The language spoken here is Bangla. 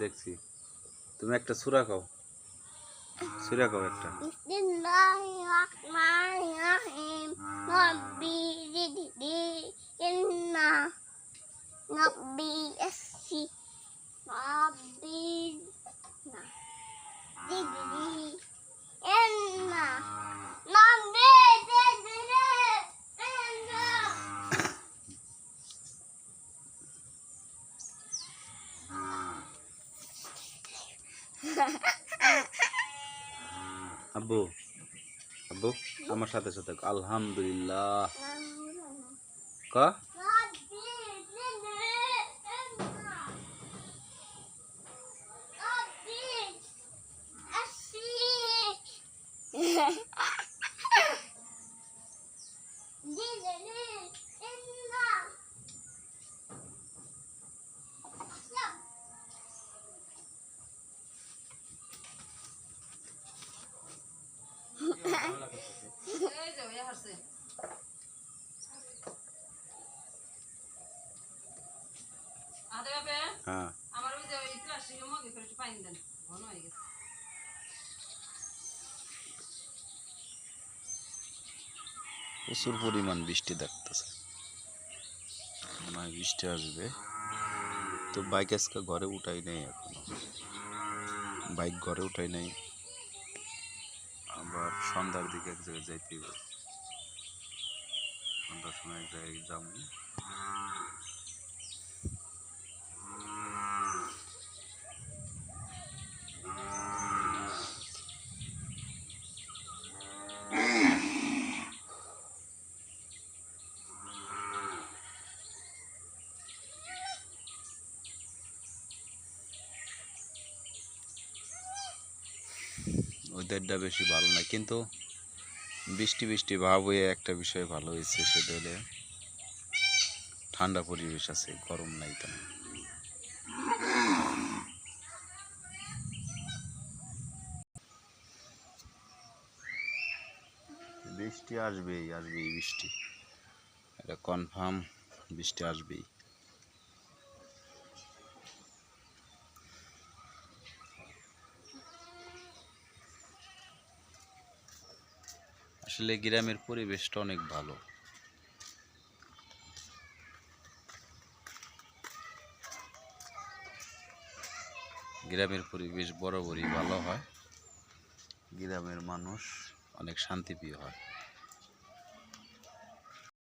দেখছি তুমি একটা সূরা খাও একটা বিসমিল্লাহিররহমানিররহিম রব্বি জিদনি ইলমা রব্বি ইয়াসসি রব্বি জিদনি ইলমা রব্বি জিদনি ইলমা। আব্বু আব্বু আমার সাথে সাথে আলহামদুলিল্লাহ ক হ্যাঁ প্রচুর পরিমাণ বৃষ্টি দেখতেছে, মনে হয় বৃষ্টি আসবে। তো বাইক আজকে ঘরে উঠাই নেই, এখনো বাইক ঘরে উঠাই নাই। আবার সন্ধ্যার দিকে এক জায়গায় যাইতে হবে, সন্ধ্যার সময় এক জায়গায় যাবো। ওয়েদারটা বেশি ভালো না, কিন্তু বৃষ্টি বৃষ্টি ভাব হয়ে একটা বিষয় ভালো হয়েছে, সেটা হলে ঠান্ডা পরিবেশ আছে, গরম নাই তেমন। বৃষ্টি আসবেই বৃষ্টি, এটা কনফার্ম, বৃষ্টি আসবেই। আসলে গ্রামের পরিবেশটা অনেক ভালো। গ্রামের পরিবেশ বরাবরই ভালো হয়, গ্রামের মানুষ অনেক শান্তিপ্রিয় হয়।